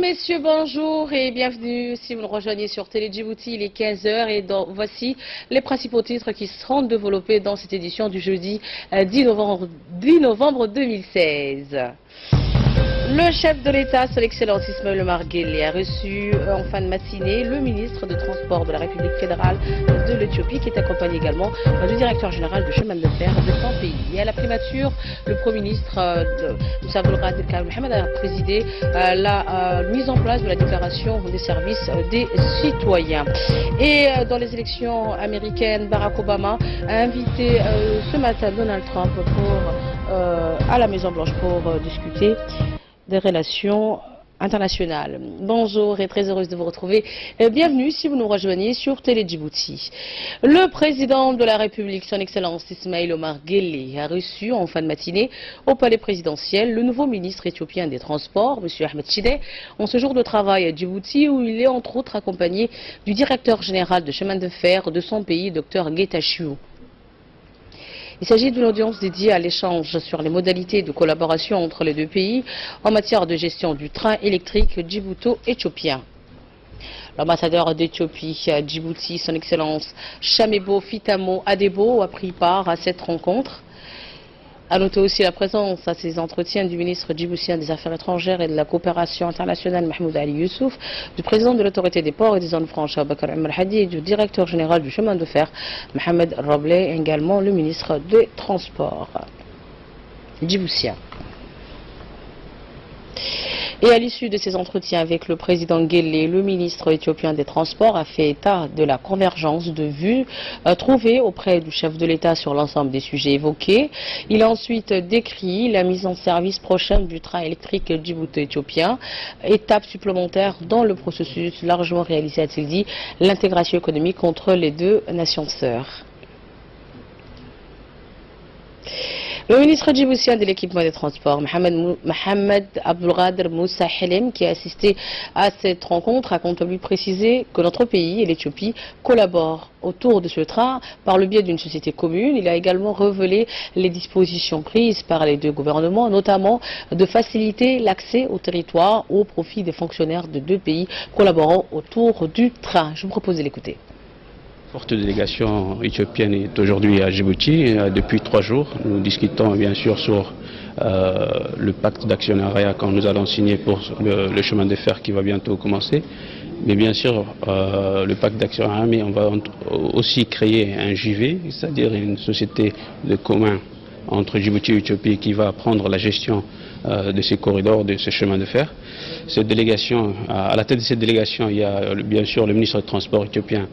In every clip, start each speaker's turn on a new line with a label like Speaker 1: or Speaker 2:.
Speaker 1: messieurs, bonjour et bienvenue. Si vous nous rejoignez sur Télé Djibouti, il est 15 h et voici les principaux titres qui seront développés dans cette édition du jeudi 10 novembre 2016. Le chef de l'État, son Excellence Ismaël Omar Guelleh, a reçu en fin de matinée le ministre de Transport de la République fédérale de l'Éthiopie, qui est accompagné également du directeur général du chemin de fer de son pays. Et à la primature, le Premier ministre Moussa Abdelkader Kamel Mohamed a présidé la mise en place de la déclaration des services des citoyens. Et dans les élections américaines, Barack Obama a invité ce matin Donald Trump à la Maison-Blanche pour discuter des relations internationales. Bonjour et très heureuse de vous retrouver. Bienvenue si vous nous rejoignez sur Télé Djibouti. Le président de la République, son Excellence Ismaël Omar Guelleh, a reçu en fin de matinée au palais présidentiel le nouveau ministre éthiopien des Transports, M. Ahmed Shide, en ce jour de travail à Djibouti, où il est entre autres accompagné du directeur général de chemin de fer de son pays, Dr Getachew. Il s'agit d'une audience dédiée à l'échange sur les modalités de collaboration entre les deux pays en matière de gestion du train électrique djibouto-éthiopien. L'ambassadeur d'Éthiopie à Djibouti, son Excellence Chamebo Fitamo Adebo, a pris part à cette rencontre. A noté aussi la présence à ces entretiens du ministre djiboutien des Affaires étrangères et de la coopération internationale Mahmoud Ali Youssouf, du président de l'autorité des ports et des zones franches Abakar Omar Hadi et du directeur général du chemin de fer Mohamed Roble, et également le ministre des Transports djiboutien. Et à l'issue de ces entretiens avec le président Guelleh, le ministre éthiopien des Transports a fait état de la convergence de vues trouvée auprès du chef de l'État sur l'ensemble des sujets évoqués. Il a ensuite décrit la mise en service prochaine du train électrique djibouto-éthiopien, étape supplémentaire dans le processus largement réalisé, a-t-il dit, l'intégration économique entre les deux nations sœurs. Le ministre djiboutien de l'équipement des transports, Mohamed Abdelkader Moussa Helem, qui a assisté à cette rencontre, a quant à lui précisé que notre pays et l'Éthiopie collaborent autour de ce train par le biais d'une société commune. Il a également révélé les dispositions prises par les deux gouvernements, notamment de faciliter l'accès au territoire au profit des fonctionnaires de deux pays collaborant autour du train. Je vous propose de l'écouter.
Speaker 2: La forte délégation éthiopienne est aujourd'hui à Djibouti depuis 3 jours. Nous discutons bien sûr sur le pacte d'actionnariat que nous allons signer pour le chemin de fer qui va bientôt commencer. Mais bien sûr, le pacte d'actionnariat, mais on va aussi créer un JV, c'est-à-dire une société de commun entre Djibouti et Éthiopie qui va prendre la gestion de ces corridors, de ce chemin de fer. Cette délégation, à la tête de cette délégation, il y a bien sûr le ministre des Transports éthiopien,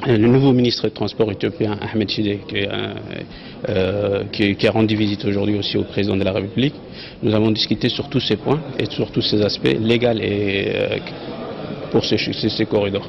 Speaker 2: le nouveau ministre des Transports éthiopien, Ahmed Shide, qui a rendu visite aujourd'hui aussi au président de la République. Nous avons discuté sur tous ces points et sur tous ces aspects légaux et pour ces corridors.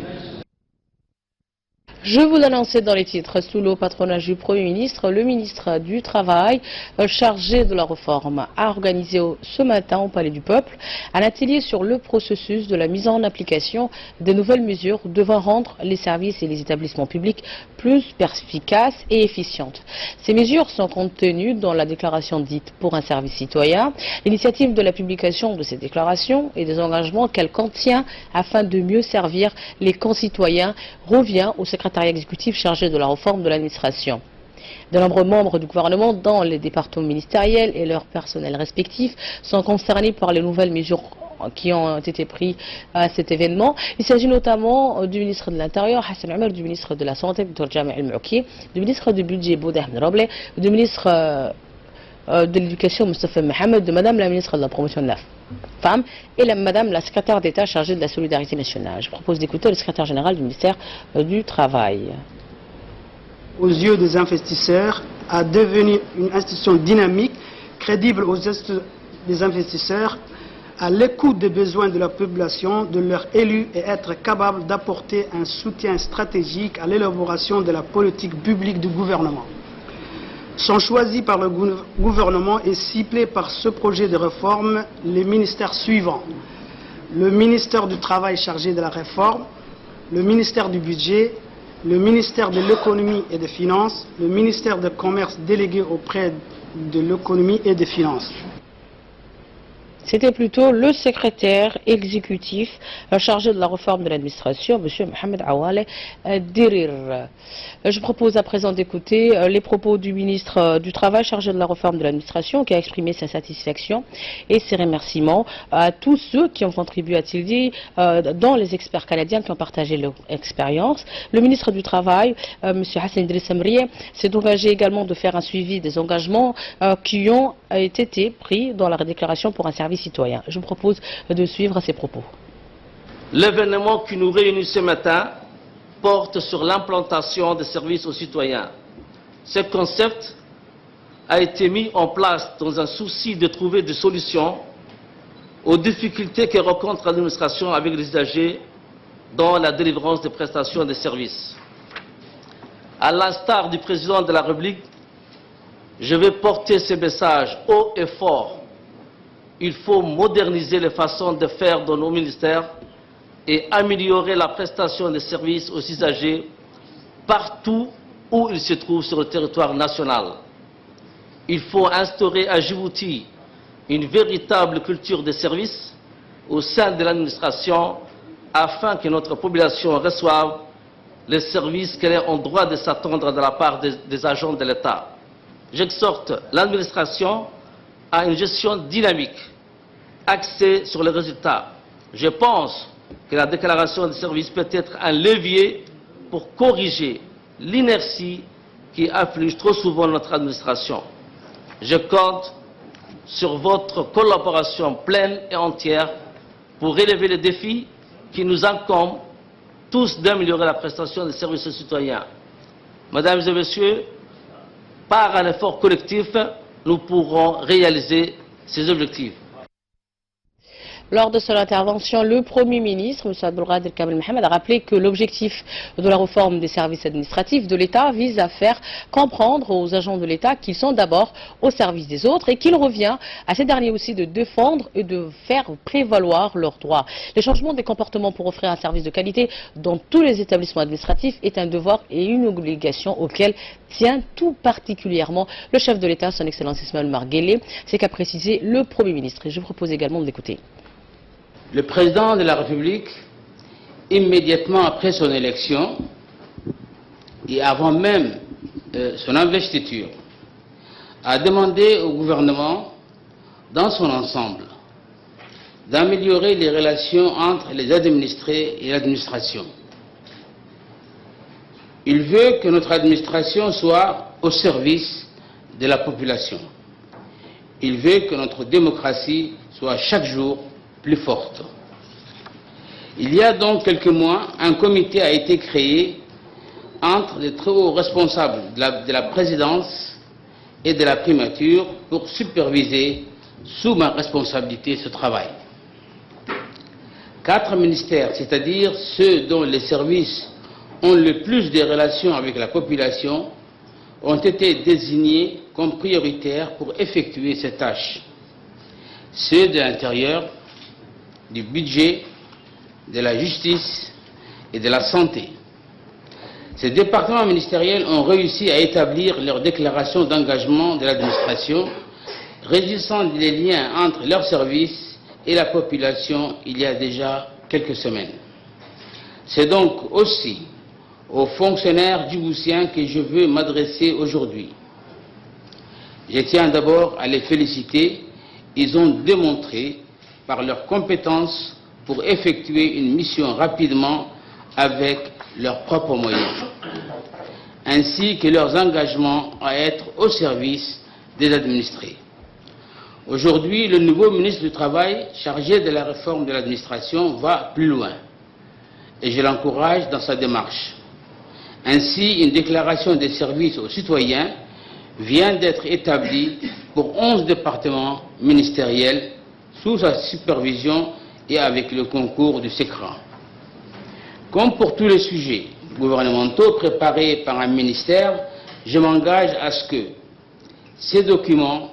Speaker 1: Je vous l'annonçais dans les titres, sous le patronage du Premier ministre, le ministre du Travail, chargé de la réforme, a organisé ce matin au Palais du Peuple un atelier sur le processus de la mise en application des nouvelles mesures devant rendre les services et les établissements publics plus efficaces et efficientes. Ces mesures sont contenues dans la déclaration dite pour un service citoyen. L'initiative de la publication de cette déclaration et des engagements qu'elle contient afin de mieux servir les concitoyens revient au secrétaire exécutif chargé de la réforme de l'administration. De nombreux membres du gouvernement dans les départements ministériels et leurs personnels respectifs sont concernés par les nouvelles mesures qui ont été prises à cet événement. Il s'agit notamment du ministre de l'Intérieur, Hassan Omar, du ministre de la Santé, Dr Jamel El-Mouki, du ministre du Budget, Boudah Roble, du ministre de l'Éducation, Moustapha Mohamed, de Madame la ministre de la Promotion de la Femme et Madame la secrétaire d'État chargée de la Solidarité nationale. Je propose d'écouter le secrétaire général du ministère du Travail.
Speaker 3: Aux yeux des investisseurs, à devenir une institution dynamique, crédible aux yeux des investisseurs, à l'écoute des besoins de la population, de leurs élus et être capable d'apporter un soutien stratégique à l'élaboration de la politique publique du gouvernement. Sont choisis par le gouvernement et ciblés par ce projet de réforme les ministères suivants. Le ministère du Travail chargé de la réforme, le ministère du Budget, le ministère de l'Économie et des Finances, le ministère du Commerce délégué auprès de l'Économie et des Finances.
Speaker 1: C'était plutôt le secrétaire exécutif chargé de la réforme de l'administration, M. Mohamed Awale Dirir. Je propose à présent d'écouter les propos du ministre du Travail chargé de la réforme de l'administration qui a exprimé sa satisfaction et ses remerciements à tous ceux qui ont contribué, a-t-il dit, dont les experts canadiens qui ont partagé leur expérience. Le ministre du Travail, M. Hassan Idriss Amrié, s'est engagé également de faire un suivi des engagements qui ont été pris dans la déclaration pour un service citoyen. Je vous propose de suivre ces propos.
Speaker 4: L'événement qui nous réunit ce matin porte sur l'implantation des services aux citoyens. Ce concept a été mis en place dans un souci de trouver des solutions aux difficultés que rencontre l'administration avec les usagers dans la délivrance des prestations de services. À l'instar du président de la République, je vais porter ce message haut et fort. Il faut moderniser les façons de faire dans nos ministères et améliorer la prestation des services aux usagers partout où ils se trouvent sur le territoire national. Il faut instaurer à Djibouti une véritable culture de service au sein de l'administration afin que notre population reçoive les services qu'elle est en droit de s'attendre de la part des agents de l'État. J'exhorte l'administration à une gestion dynamique, axée sur les résultats. Je pense que la déclaration de service peut être un levier pour corriger l'inertie qui afflige trop souvent notre administration. Je compte sur votre collaboration pleine et entière pour relever les défis qui nous incombent tous d'améliorer la prestation des services aux citoyens. Mesdames et messieurs, par un effort collectif, nous pourrons réaliser ces objectifs.
Speaker 1: Lors de son intervention, le Premier ministre, M. Abdelkader Kamel Mohamed, a rappelé que l'objectif de la réforme des services administratifs de l'État vise à faire comprendre aux agents de l'État qu'ils sont d'abord au service des autres et qu'il revient à ces derniers aussi de défendre et de faire prévaloir leurs droits. Le changement des comportements pour offrir un service de qualité dans tous les établissements administratifs est un devoir et une obligation auquel tient tout particulièrement le chef de l'État, son Excellence Ismaël Omar Guelleh, c'est qu'a précisé le Premier ministre. Et je vous propose également d'écouter.
Speaker 5: Le président de la République, immédiatement après son élection et avant même son investiture, a demandé au gouvernement, dans son ensemble, d'améliorer les relations entre les administrés et l'administration. Il veut que notre administration soit au service de la population. Il veut que notre démocratie soit chaque jour plus forte. Il y a donc quelques mois, un comité a été créé entre les très hauts responsables de la présidence et de la primature pour superviser sous ma responsabilité ce travail. 4 ministères, c'est-à-dire ceux dont les services ont le plus de relations avec la population, ont été désignés comme prioritaires pour effectuer ces tâches. Ceux de l'intérieur, du budget, de la justice et de la santé. Ces départements ministériels ont réussi à établir leur déclaration d'engagement de l'administration, régissant les liens entre leurs services et la population il y a déjà quelques semaines. C'est donc aussi aux fonctionnaires djiboutiens que je veux m'adresser aujourd'hui. Je tiens d'abord à les féliciter. Ils ont démontré par leurs compétences pour effectuer une mission rapidement avec leurs propres moyens, ainsi que leurs engagements à être au service des administrés. Aujourd'hui, le nouveau ministre du Travail, chargé de la réforme de l'administration, va plus loin et je l'encourage dans sa démarche. Ainsi, une déclaration des services aux citoyens vient d'être établie pour 11 départements ministériels sous sa supervision et avec le concours du SECRA. Comme pour tous les sujets gouvernementaux préparés par un ministère, je m'engage à ce que ces documents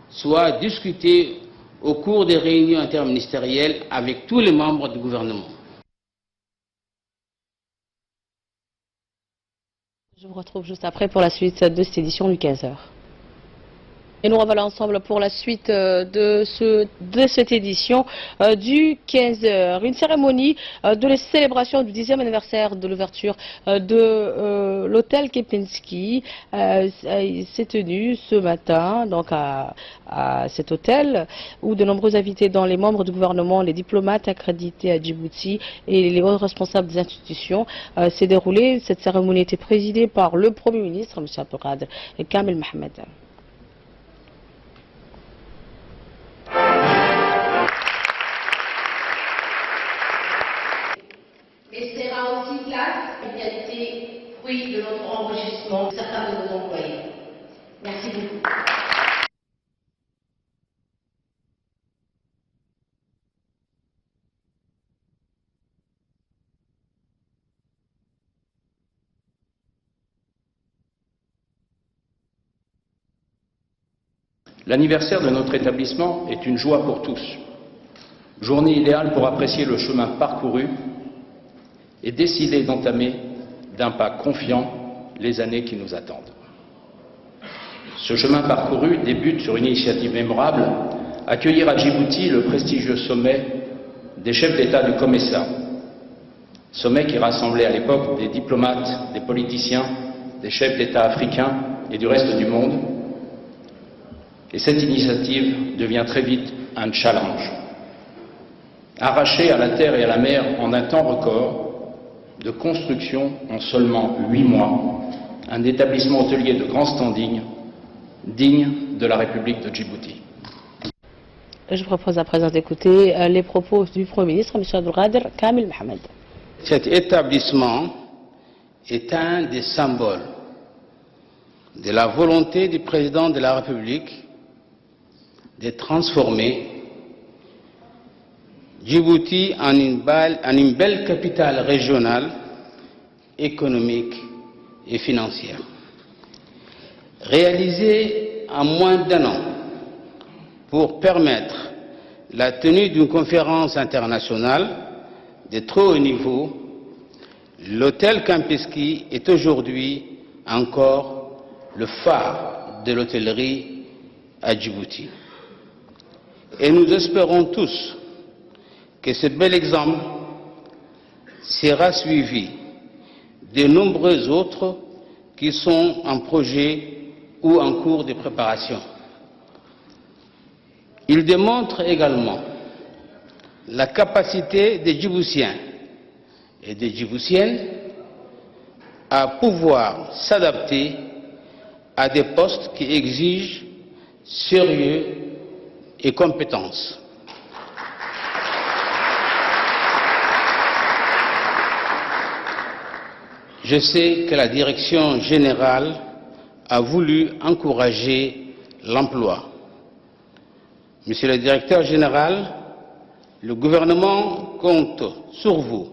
Speaker 5: soient discutés au cours des réunions interministérielles avec tous les membres du gouvernement.
Speaker 1: Je vous retrouve juste après pour la suite de cette édition du 15h. Et nous revoilà ensemble pour la suite de cette édition du 15h. Une cérémonie de la célébration du 10e anniversaire de l'ouverture de l'hôtel Kempinski s'est tenue ce matin donc à cet hôtel où de nombreux invités dont les membres du gouvernement, les diplomates accrédités à Djibouti et les hauts responsables des institutions s'est déroulée. Cette cérémonie était présidée par le Premier ministre, M. Abdelkader Kamel Mohamed.
Speaker 6: Et sera aussi place à l'égalité fruit de notre enrichissement de certains de nos employés. Merci beaucoup.
Speaker 7: L'anniversaire de notre établissement est une joie pour tous. Journée idéale pour apprécier le chemin parcouru et décider d'entamer d'un pas confiant les années qui nous attendent. Ce chemin parcouru débute sur une initiative mémorable, accueillir à Djibouti le prestigieux sommet des chefs d'État du COMESA, sommet qui rassemblait à l'époque des diplomates, des politiciens, des chefs d'État africains et du reste du monde. Et cette initiative devient très vite un challenge. Arraché à la terre et à la mer en un temps record, de construction en seulement 8 mois, un établissement hôtelier de grand standing, digne de la République de Djibouti.
Speaker 1: Je vous propose à présent d'écouter les propos du Premier ministre, M. Abdelkader Kamel Mohamed.
Speaker 5: Cet établissement est un des symboles de la volonté du président de la République de transformer Djibouti en une belle capitale régionale, économique et financière. Réalisé en moins d'1 an pour permettre la tenue d'une conférence internationale de très haut niveau, l'hôtel Kempinski est aujourd'hui encore le phare de l'hôtellerie à Djibouti. Et nous espérons tous que ce bel exemple sera suivi de nombreux autres qui sont en projet ou en cours de préparation. Il démontre également la capacité des Djiboutiens et des Djiboutiennes à pouvoir s'adapter à des postes qui exigent sérieux et compétences. Je sais que la direction générale a voulu encourager l'emploi. Monsieur le directeur général, le gouvernement compte sur vous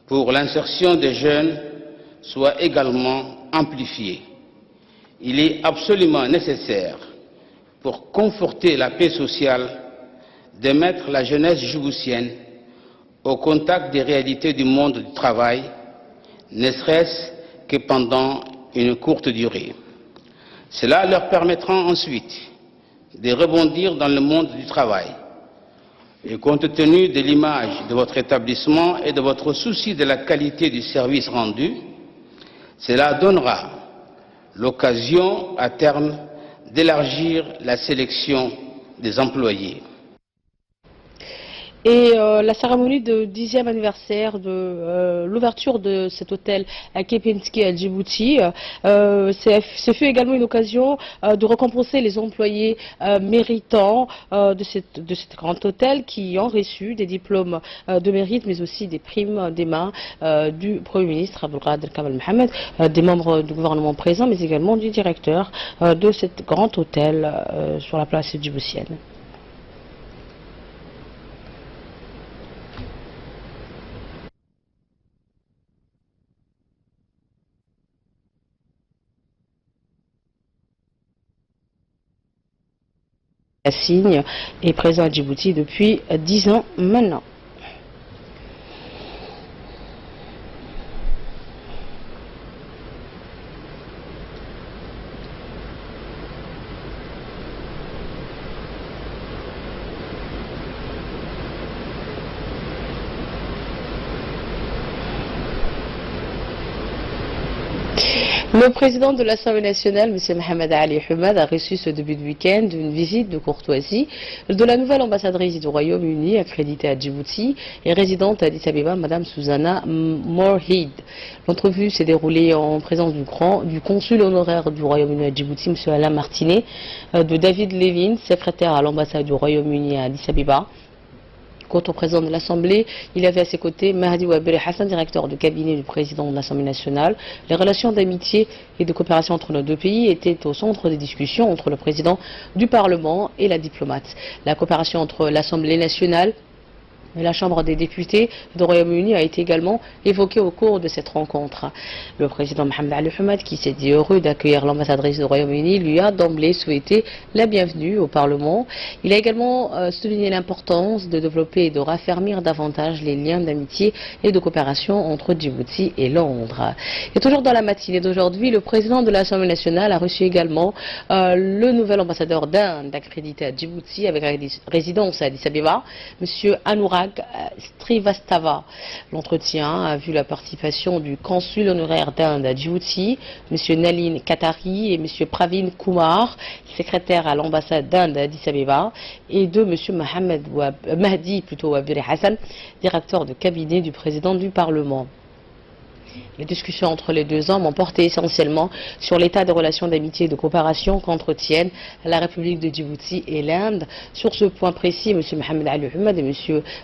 Speaker 5: pour que l'insertion des jeunes soit également amplifiée. Il est absolument nécessaire, pour conforter la paix sociale, de mettre la jeunesse djiboutienne au contact des réalités du monde du travail, ne serait-ce que pendant une courte durée. Cela leur permettra ensuite de rebondir dans le monde du travail. Et compte tenu de l'image de votre établissement et de votre souci de la qualité du service rendu, cela donnera l'occasion à terme d'élargir la sélection des employés.
Speaker 1: Et la cérémonie de 10e anniversaire de l'ouverture de cet hôtel à Kempinski à Djibouti, ce fut également une occasion de récompenser les employés méritants de cet grand hôtel qui ont reçu des diplômes de mérite, mais aussi des primes des mains du Premier ministre Abdelkader Kamel Mohamed, des membres du gouvernement présents, mais également du directeur de cet grand hôtel sur la place djiboutienne. Signe est présent à Djibouti depuis 10 ans maintenant. Le président de l'Assemblée nationale, M. Mohamed Ali Hamad, a reçu ce début de week-end une visite de courtoisie de la nouvelle ambassadrice du Royaume-Uni accréditée à Djibouti et résidente à Addis Abeba, Mme Susanna Moorhead. L'entrevue s'est déroulée en présence du consul honoraire du Royaume-Uni à Djibouti, M. Alain Martinet, de David Levin, secrétaire à l'ambassade du Royaume-Uni à Addis Abeba. Quant au président de l'Assemblée, il avait à ses côtés Mahdi Ouabiri Hassan, directeur du cabinet du président de l'Assemblée nationale. Les relations d'amitié et de coopération entre nos deux pays étaient au centre des discussions entre le président du Parlement et la diplomate. La coopération entre l'Assemblée nationale et la Chambre des députés du Royaume-Uni a été également évoquée au cours de cette rencontre. Le président Mohamed Ali Hamad, qui s'est dit heureux d'accueillir l'ambassadrice du Royaume-Uni, lui a d'emblée souhaité la bienvenue au Parlement. Il a également souligné l'importance de développer et de raffermir davantage les liens d'amitié et de coopération entre Djibouti et Londres. Et toujours dans la matinée d'aujourd'hui, le président de l'Assemblée nationale a reçu également le nouvel ambassadeur d'Inde accrédité à Djibouti avec résidence à Addis Abeba, M. Anurag Srivastava. L'entretien a vu la participation du consul honoraire d'Inde à Djibouti, M. Nalin Katari et M. Pravin Kumar, secrétaire à l'ambassade d'Inde à Addis Abeba, et de M. Mahdi Ouabiri Hassan, directeur de cabinet du président du Parlement. Les discussions entre les deux hommes ont porté essentiellement sur l'état des relations d'amitié et de coopération qu'entretiennent la République de Djibouti et l'Inde. Sur ce point précis, M. Mohamed Ali Hamad et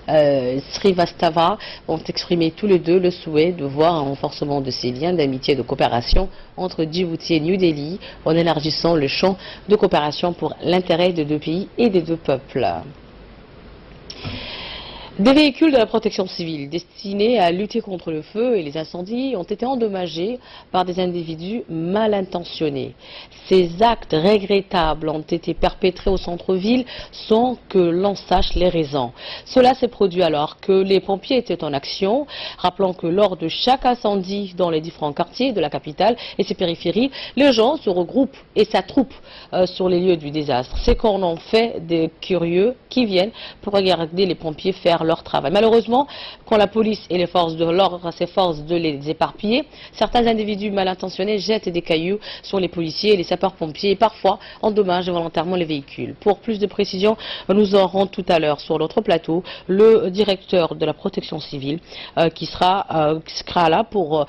Speaker 1: M. Srivastava ont exprimé tous les deux le souhait de voir un renforcement de ces liens d'amitié et de coopération entre Djibouti et New Delhi en élargissant le champ de coopération pour l'intérêt des deux pays et des deux peuples. Des véhicules de la protection civile destinés à lutter contre le feu et les incendies ont été endommagés par des individus mal intentionnés. Ces actes regrettables ont été perpétrés au centre-ville sans que l'on sache les raisons. Cela s'est produit alors que les pompiers étaient en action, rappelant que lors de chaque incendie dans les différents quartiers de la capitale et ses périphéries, les gens se regroupent et s'attroupent sur les lieux du désastre. C'est qu'on en fait des curieux qui viennent pour regarder les pompiers faire leur travail. Malheureusement, quand la police et les forces de l'ordre s'efforcent de les éparpiller, certains individus mal intentionnés jettent des cailloux sur les policiers et les sapeurs-pompiers et parfois endommagent volontairement les véhicules. Pour plus de précisions, nous aurons tout à l'heure sur notre plateau le directeur de la protection civile qui sera là pour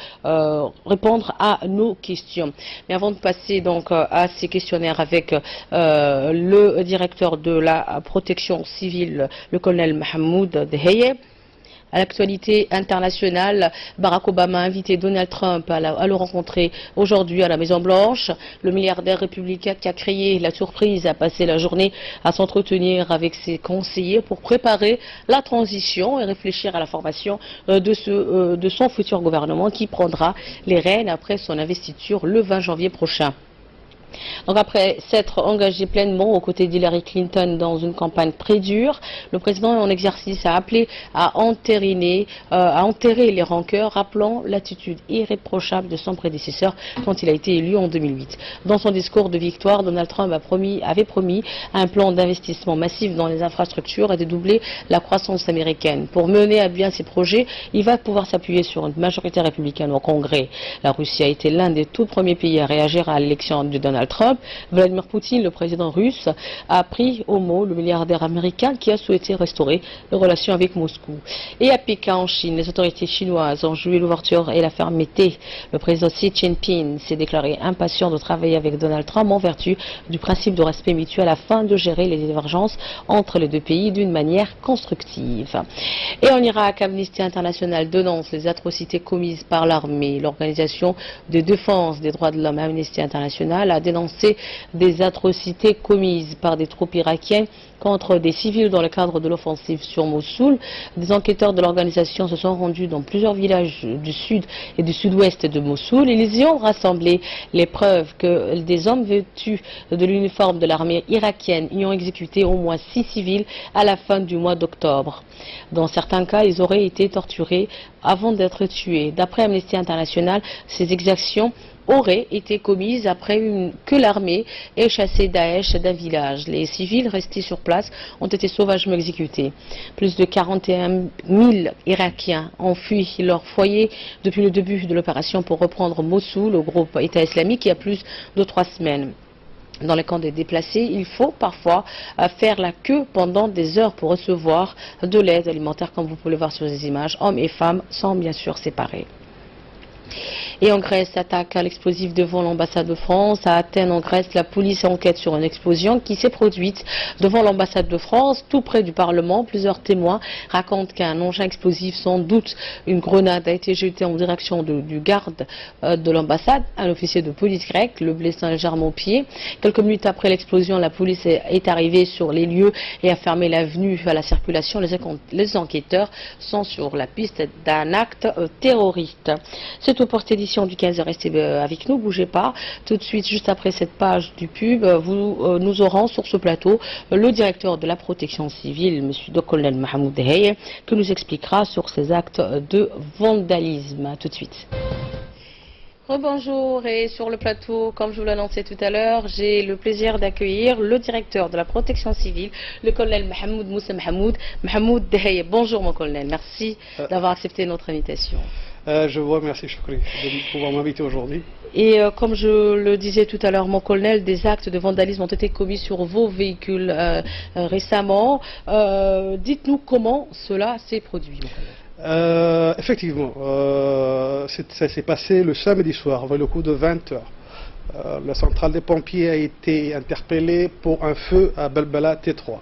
Speaker 1: répondre à nos questions. Mais avant de passer donc à ces questionnaires avec le directeur de la protection civile, le colonel Mahmoud Deheye. À l'actualité internationale, Barack Obama a invité Donald Trump à le rencontrer aujourd'hui à la Maison-Blanche. Le milliardaire républicain qui a créé la surprise a passé la journée à s'entretenir avec ses conseillers pour préparer la transition et réfléchir à la formation de son futur gouvernement qui prendra les rênes après son investiture le 20 janvier prochain. Donc après s'être engagé pleinement aux côtés d'Hillary Clinton dans une campagne très dure, le président en exercice a appelé à enterrer les rancœurs, rappelant l'attitude irréprochable de son prédécesseur quand il a été élu en 2008. Dans son discours de victoire, Donald Trump avait promis un plan d'investissement massif dans les infrastructures et de doubler la croissance américaine. Pour mener à bien ses projets, il va pouvoir s'appuyer sur une majorité républicaine au Congrès. La Russie a été l'un des tout premiers pays à réagir à l'élection de Donald Trump. Vladimir Poutine, le président russe, a pris au mot le milliardaire américain qui a souhaité restaurer les relations avec Moscou. Et à Pékin, en Chine, les autorités chinoises ont joué l'ouverture et la fermeté. Le président Xi Jinping s'est déclaré impatient de travailler avec Donald Trump en vertu du principe de respect mutuel afin de gérer les divergences entre les deux pays d'une manière constructive. Et en Irak, Amnesty International dénonce les atrocités commises par l'armée. L'organisation de défense des droits de l'homme Amnesty International a dénoncé des atrocités commises par des troupes irakiennes contre des civils dans le cadre de l'offensive sur Mossoul. Des enquêteurs de l'organisation se sont rendus dans plusieurs villages du sud et du sud-ouest de Mossoul. Ils y ont rassemblé les preuves que des hommes vêtus de l'uniforme de l'armée irakienne y ont exécuté au moins 6 civils à la fin du mois d'octobre. Dans certains cas, ils auraient été torturés avant d'être tués. D'après Amnesty International, ces exactions aurait été commise après que l'armée ait chassé Daesh d'un village. Les civils restés sur place ont été sauvagement exécutés. Plus de 41 000 Irakiens ont fui leur foyer depuis le début de l'opération pour reprendre Mossoul, le groupe État islamique, il y a plus de 3 semaines. Dans les camps des déplacés, il faut parfois faire la queue pendant des heures pour recevoir de l'aide alimentaire, comme vous pouvez le voir sur les images. Hommes et femmes sont bien sûr séparés. Et en Grèce, attaque à l'explosif devant l'ambassade de France. À Athènes, en Grèce, la police enquête sur une explosion qui s'est produite devant l'ambassade de France, tout près du Parlement. Plusieurs témoins racontent qu'un engin explosif, sans doute une grenade, a été jeté en direction du garde de l'ambassade, un officier de police grec, le blessant légèrement au pied. Quelques minutes après l'explosion, la police est arrivée sur les lieux et a fermé l'avenue à la circulation. Les enquêteurs sont sur la piste d'un acte terroriste. C'est tout pour cette édition du 15h. Restez avec nous, bougez pas. Tout de suite, juste après cette page du pub, nous aurons sur ce plateau le directeur de la protection civile, M. Colonel Mahmoud Deheye, qui nous expliquera sur ces actes de vandalisme. Tout de suite. Rebonjour, et sur le plateau, comme je vous l'annonçais tout à l'heure, j'ai le plaisir d'accueillir le directeur de la protection civile, le colonel Mahmoud Deheye. Bonjour mon colonel, merci d'avoir accepté notre invitation.
Speaker 8: Je vous remercie, Choukri, de pouvoir m'inviter aujourd'hui.
Speaker 1: Et comme je le disais tout à l'heure, mon colonel, des actes de vandalisme ont été commis sur vos véhicules récemment. Dites-nous comment cela s'est produit, mon colonel.
Speaker 8: Effectivement, ça s'est passé le samedi soir, vers le coup de 20h. La centrale des pompiers a été interpellée pour un feu à Balbala T3.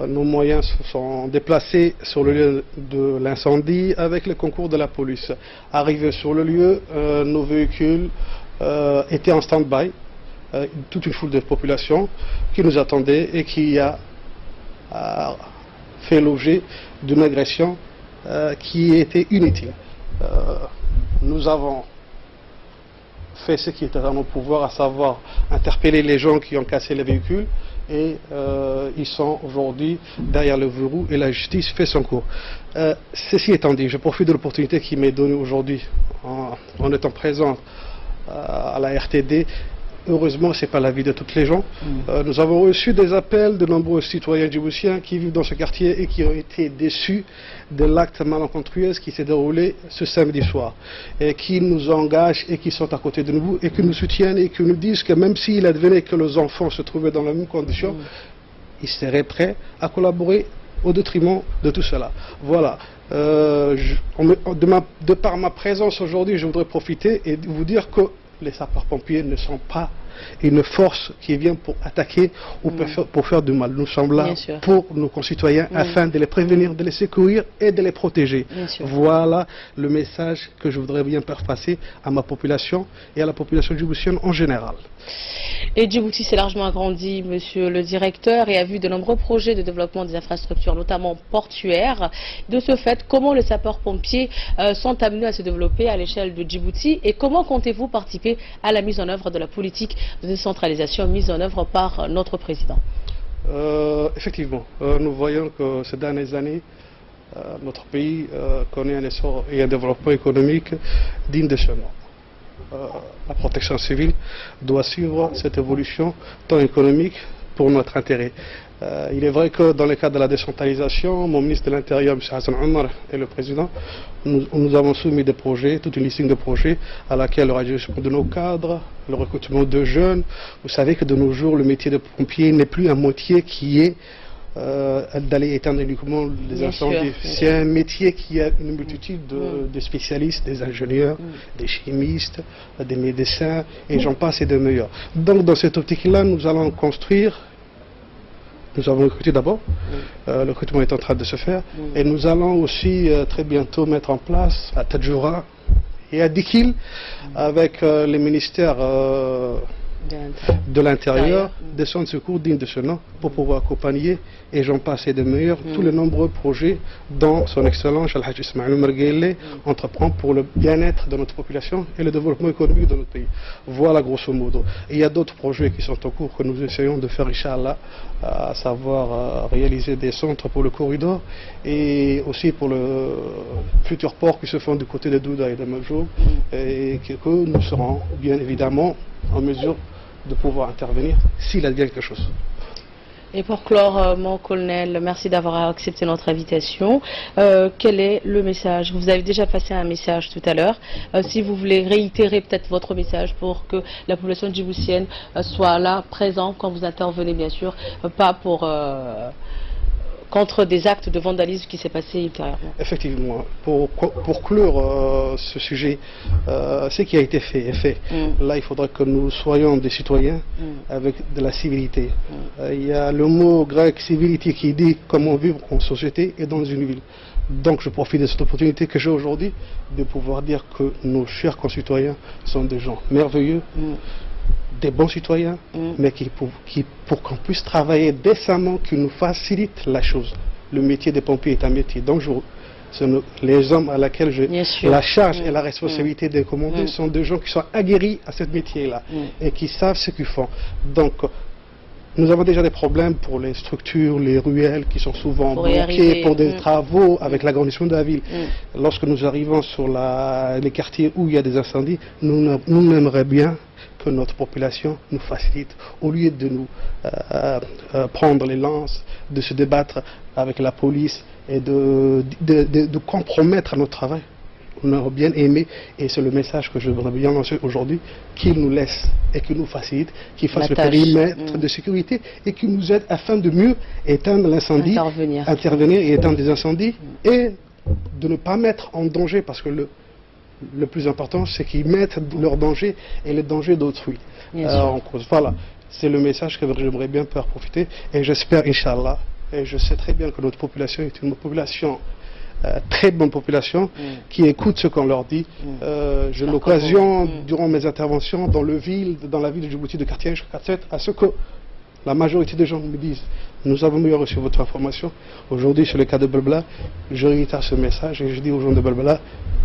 Speaker 8: Nos moyens se sont déplacés sur le lieu de l'incendie avec le concours de la police. Arrivés sur le lieu, nos véhicules étaient en stand-by, toute une foule de population qui nous attendait et qui a fait l'objet d'une agression qui était inutile. Nous avons fait ce qui était à nos pouvoirs, à savoir interpeller les gens qui ont cassé les véhicules, et ils sont aujourd'hui derrière le verrou et la justice fait son cours. Ceci étant dit, je profite de l'opportunité qui m'est donnée aujourd'hui en étant présent à la RTD. Heureusement, ce n'est pas l'avis de toutes les gens. Nous avons reçu des appels de nombreux citoyens djiboutiens qui vivent dans ce quartier et qui ont été déçus de l'acte malencontreux qui s'est déroulé ce samedi soir. Et qui nous engagent et qui sont à côté de nous et qui nous soutiennent et qui nous disent que même s'il advenait que nos enfants se trouvaient dans la même condition, ils seraient prêts à collaborer au détriment de tout cela. Voilà. De par ma présence aujourd'hui, je voudrais profiter et vous dire que les sapeurs-pompiers ne sont pas une force qui vient pour attaquer ou pour faire du mal. Nous sommes là pour nos concitoyens afin de les prévenir, de les secourir et de les protéger. Voilà le message que je voudrais bien faire passer à ma population et à la population djiboutienne en général.
Speaker 1: Et Djibouti s'est largement agrandi, monsieur le directeur, et a vu de nombreux projets de développement des infrastructures, notamment portuaires. De ce fait, comment les sapeurs-pompiers sont amenés à se développer à l'échelle de Djibouti et comment comptez-vous participer à la mise en œuvre de la politique de décentralisation mise en œuvre par notre président?
Speaker 8: Effectivement, nous voyons que ces dernières années, notre pays connaît un essor et un développement économique digne de ce nom. La protection civile doit suivre cette évolution tant économique pour notre intérêt. Il est vrai que dans le cadre de la décentralisation, mon ministre de l'Intérieur, M. Hassan Omar, et le président, nous avons soumis des projets, toute une liste de projets à laquelle le réajustement de nos cadres, le recrutement de jeunes. Vous savez que de nos jours, le métier de pompier n'est plus un métier qui est d'aller éteindre uniquement les incendies. C'est un métier qui a une multitude de spécialistes, des ingénieurs, des chimistes, des médecins, et j'en passe et de meilleurs. Donc dans cette optique-là, nous allons construire. Nous avons recruté d'abord, le recrutement est en train de se faire, et nous allons aussi très bientôt mettre en place à Tadjoura et à Dikil, avec les ministères de l'intérieur, des centres de secours dignes de ce nom, pour pouvoir accompagner, et j'en passe et de meilleurs, tous les nombreux projets dont son Excellence Al-Hajj Ismaël Marguerite entreprend pour le bien-être de notre population et le développement économique de notre pays. Voilà grosso modo. Et il y a d'autres projets qui sont en cours que nous essayons de faire, Inch'Allah, à savoir réaliser des centres pour le corridor et aussi pour le futur port qui se font du côté de Douda et de Majou, et que nous serons bien évidemment en mesure de pouvoir intervenir s'il advient quelque chose.
Speaker 1: Et pour clore, mon colonel, merci d'avoir accepté notre invitation. Quel est le message? Vous avez déjà passé un message tout à l'heure. Si vous voulez réitérer peut-être votre message pour que la population djiboutienne soit là, présente quand vous intervenez, bien sûr, pas pour contre des actes de vandalisme qui s'est passé ultérieurement.
Speaker 8: Effectivement, pour clore ce sujet, ce qui a été fait est fait. Là, il faudra que nous soyons des citoyens avec de la civilité. Il y a le mot grec civilité qui dit comment vivre en société et dans une ville. Donc je profite de cette opportunité que j'ai aujourd'hui de pouvoir dire que nos chers concitoyens sont des gens merveilleux, des bons citoyens, mais pour qu'on puisse travailler décemment, qui nous facilite la chose. Le métier des pompiers est un métier dangereux. Les hommes à laquelle j'ai la charge et la responsabilité de commander sont des gens qui sont aguerris à ce métier-là et qui savent ce qu'ils font. Donc, nous avons déjà des problèmes pour les structures, les ruelles qui sont souvent bloquées pour des travaux avec l'agrandissement de la ville. Lorsque nous arrivons sur les quartiers où il y a des incendies, nous aimerions bien que notre population nous facilite, au lieu de nous prendre les lances, de se débattre avec la police et de compromettre notre travail. On aurait bien aimé, et c'est le message que je voudrais bien lancer aujourd'hui, qu'il nous laisse et qu'il nous facilite, qu'il fasse le périmètre de sécurité et qu'il nous aide afin de mieux éteindre l'incendie, intervenir et éteindre des incendies, et de ne pas mettre en danger, parce que le plus important, c'est qu'ils mettent leur danger et le danger d'autrui en cause. Voilà, c'est le message que j'aimerais bien pouvoir profiter, et j'espère, Inch'Allah, et je sais très bien que notre population est une population très bonne population qui écoute ce qu'on leur dit. J'ai l'occasion, durant mes interventions dans la ville de Djibouti, de quartier H47, à ce que la majorité des gens me disent: nous avons mieux reçu votre information. Aujourd'hui, sur le cas de Belbela, je réitère ce message et je dis aux gens de Belbela: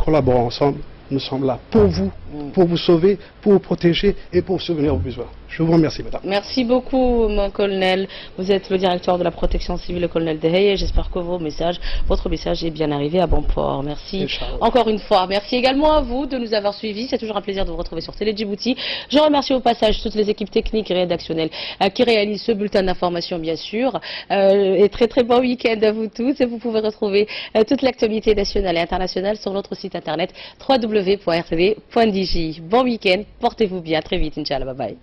Speaker 8: collaborons ensemble, nous sommes là pour vous sauver, pour vous protéger et pour souvenir vos besoins. Je vous remercie, madame.
Speaker 1: Merci beaucoup, mon colonel. Vous êtes le directeur de la protection civile, le colonel Deheye. J'espère que votre message est bien arrivé à bon port. Merci encore une fois. Merci également à vous de nous avoir suivis. C'est toujours un plaisir de vous retrouver sur Télé Djibouti. Je remercie au passage toutes les équipes techniques et rédactionnelles qui réalisent ce bulletin d'information, bien sûr. Et très très bon week-end à vous tous. Et vous pouvez retrouver toute l'actualité nationale et internationale sur notre site internet www.rtv.dj. Bon week-end, portez-vous bien, très vite, Inch'Allah, bye bye.